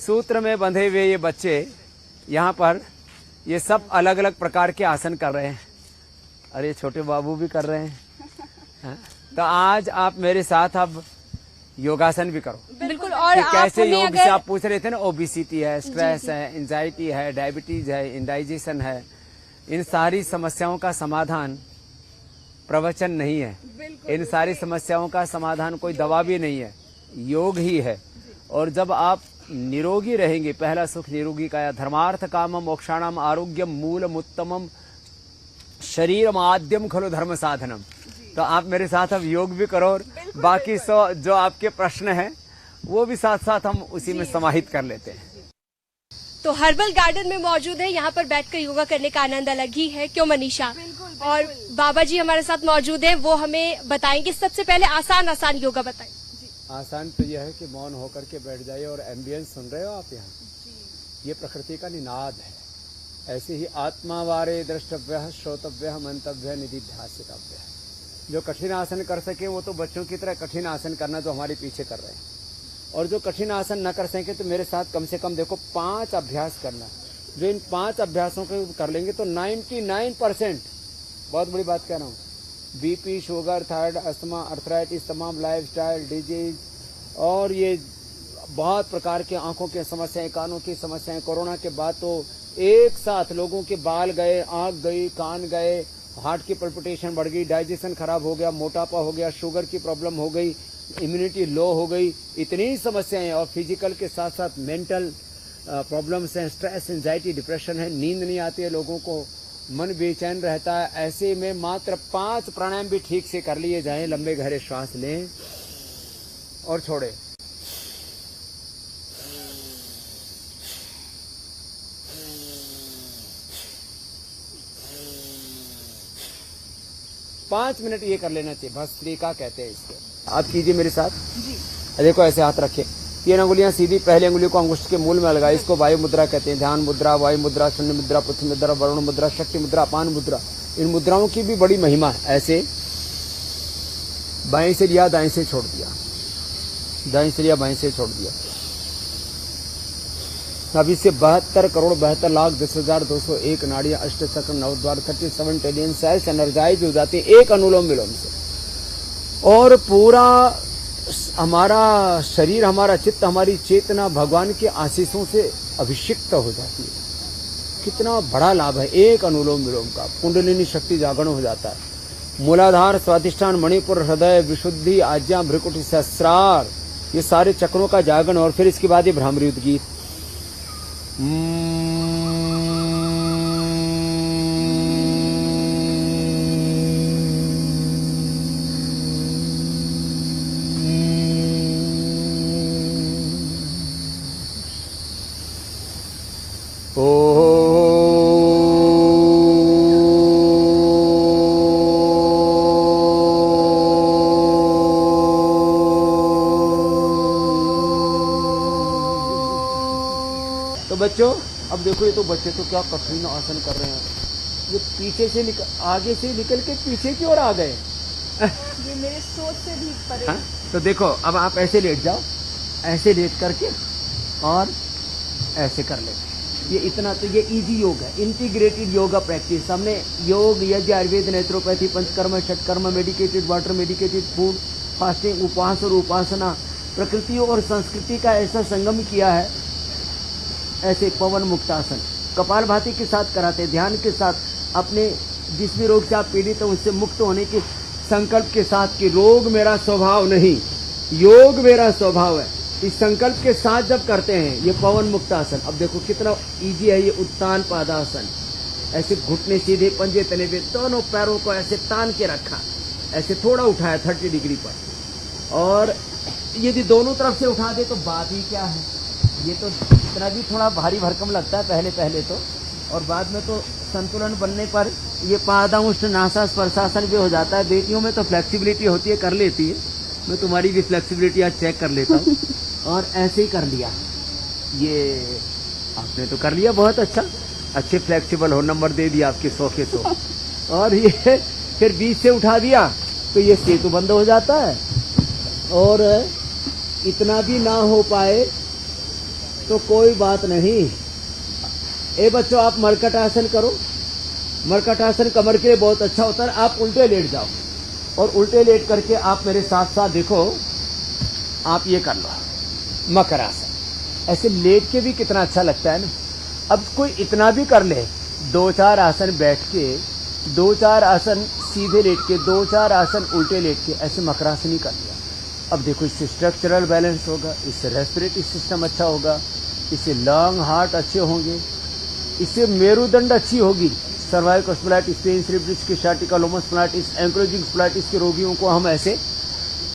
सूत्र में बंधे हुए ये बच्चे यहाँ पर ये सब अलग अलग प्रकार के आसन कर रहे हैं। अरे छोटे बाबू भी कर रहे हैं। तो आज आप मेरे साथ अब योगासन भी करो। बिल्कुल। और कैसे योग से आप पूछ रहे थे ना, ओबेसिटी है, स्ट्रेस है, एंजाइटी है, डायबिटीज है, इंडाइजेशन है, इन सारी समस्याओं का समाधान प्रवचन नहीं है। इन सारी समस्याओं का समाधान कोई दवा भी नहीं है, योग ही है। और जब आप निरोगी रहेंगे, पहला सुख निरोगी का, धर्मार्थ कामम मोक्षाणाम आरोग्यम मूलम उत्तमम शरीरम आद्यम खलु धर्म साधनम। तो आप मेरे साथ अब योग भी करो और बाकी जो आपके प्रश्न हैं वो भी साथ साथ हम उसी में समाहित कर लेते हैं। तो हर्बल गार्डन में मौजूद है, यहाँ पर बैठकर योगा करने का आनंद अलग ही है, क्यों मनीषा? और बाबा जी हमारे साथ मौजूद है, वो हमें बताएंगे। सबसे पहले आसान आसान योगा बताएं। आसान तो यह है कि मौन होकर के बैठ जाइए और एम्बियंस सुन रहे हो आप यहाँ, ये प्रकृति का निनाद है। ऐसे ही आत्मा वारे द्रष्टव्य श्रोतव्य मंतव्य निधिध्यासितव्य। जो कठिन आसन कर सके वो तो बच्चों की तरह कठिन आसन करना जो हमारे पीछे कर रहे हैं, और जो कठिन आसन न कर सके तो मेरे साथ कम से कम देखो 5 अभ्यास करना। जो इन 5 अभ्यासों को कर लेंगे तो 99%, बहुत बड़ी बात कह रहा हूँ, BP, sugar, thyroid, asthma, arthritis, तमाम लाइफस्टाइल डिजीज और ये बहुत प्रकार के आंखों की समस्याएं, कानों की समस्याएं, कोरोना के बाद तो एक साथ लोगों के बाल गए, आंख गई, कान गए, हार्ट की पल्पिटेशन बढ़ गई, डाइजेशन खराब हो गया, मोटापा हो गया, शुगर की प्रॉब्लम हो गई, इम्यूनिटी लो हो गई, इतनी समस्याएं, और फिजिकल के साथ साथ मेंटल प्रॉब्लम्स हैं, स्ट्रेस, एंजाइटी, डिप्रेशन है, नींद नहीं आती है लोगों को, मन बेचैन रहता है। ऐसे में मात्र 5 प्राणायाम भी ठीक से कर लिए जाएं। लंबे गहरे श्वास लें और छोड़ें। पाँच मिनट ये कर लेना चाहिए, भस्त्रिका कहते हैं इसको। आप कीजिए मेरे साथ जी। देखो ऐसे हाथ रखे, 3 अंगुलियां सीधी, पहली अंगुली को अंगुष्ठ के मूल में लगाए। इसको वायु मुद्रा कहते हैं। ध्यान मुद्रा, वायु मुद्रा, शून्य मुद्रा, पृथ्वी मुद्रा, वरुण मुद्रा, शक्ति मुद्रा, अपान मुद्रा, इन मुद्राओं की भी बड़ी महिमा है। ऐसे बाएं से लिया, दाएं से छोड़ दिया, दाएं से लिया, बाएं से छोड़ दिया। अब इससे 72 करोड़ 72 लाख 10,201 नाड़ियां, अष्ट चक्र, नवद्वार, 37 ट्रिलियन सेल्स एनर्जाइज हो जाती है एक अनुलोम विलोम से। और पूरा हमारा शरीर, हमारा चित्त, हमारी चेतना भगवान के आशीषों से अभिषिक्त हो जाती है। कितना बड़ा लाभ है एक अनुलोम विलोम का। कुंडलिनी शक्ति जागरण हो जाता है। मूलाधार, स्वाधिष्ठान, मणिपुर, हृदय, विशुद्धि, आज्ञा, भ्रिकुटी, सहस्रार, ये सारे चक्रों का जागरण। और फिर इसके बाद ये भ्रामरी उद्गीत। तो बच्चों अब देखो, ये तो बच्चे तो क्या कठिन आसन कर रहे हैं। ये पीछे से आगे से निकल के पीछे की ओर आ गए। ये मेरे सोच से भी परे। हाँ? तो देखो अब आप ऐसे लेट जाओ, ऐसे लेट करके और ऐसे कर ले। ये इतना, तो ये इजी योग है, इंटीग्रेटेड योगा प्रैक्टिस। हमने yoga, yajna, Ayurveda, naturopathy, panchakarma, shatkarma, medicated water, medicated food, fasting, उपवास और उपासना, प्रकृति और संस्कृति का ऐसा संगम किया है। ऐसे पवन मुक्तासन कपालभाति के साथ कराते, ध्यान के साथ, अपने जिस भी रोग से आप पीड़ित हैं उससे मुक्त होने के संकल्प के साथ कि रोग मेरा स्वभाव नहीं, योग मेरा स्वभाव है। इस संकल्प के साथ जब करते हैं ये पवन मुक्तासन, अब देखो कितना इजी है ये। उत्तान पादासन, ऐसे घुटने सीधे, पंजे तने पे, दोनों पैरों को ऐसे तान के रखा, ऐसे थोड़ा उठाया 30 डिग्री पर, और यदि दोनों तरफ से उठा दे तो बात ही क्या है। ये तो इतना भी थोड़ा भारी भरकम लगता है पहले तो, और बाद में तो संतुलन बनने पर ये पादांश नासा स्पर्शासन भी हो जाता है। बेटियों में तो फ्लेक्सिबिलिटी होती है, कर लेती है। मैं तुम्हारी भी फ्लेक्सिबिलिटी आज चेक कर लेता हूँ। और ऐसे ही कर लिया, ये आपने तो कर लिया, बहुत अच्छा, अच्छे फ्लेक्सिबल हो, नंबर दे दिया आपके 100 के 100। और ये फिर बीच से उठा दिया तो ये सेतु बंद हो जाता है। और इतना भी ना हो पाए तो कोई बात नहीं। ए बच्चों, आप मरकट आसन करो। मरकट आसन कमर के लिए बहुत अच्छा होता है। आप उल्टे लेट जाओ और उल्टे लेट करके आप मेरे साथ साथ देखो, आप ये कर लो मकर आसन। ऐसे लेट के भी कितना अच्छा लगता है ना। अब कोई इतना भी कर ले, 2-4 आसन बैठ के, 2-4 आसन सीधे लेट के, 2-4 आसन उल्टे लेट के, ऐसे मकरासन ही कर लिया। अब देखो, इससे स्ट्रक्चरल बैलेंस होगा, इससे रेस्पिरेटरी सिस्टम अच्छा होगा, इससे लंग हार्ट अच्छे होंगे, इससे मेरुदंड अच्छी होगी। Cervical spondylitis, pain, slip disc, sciatica, lumbar spondylitis, ankylosing spondylitis के रोगियों को हम ऐसे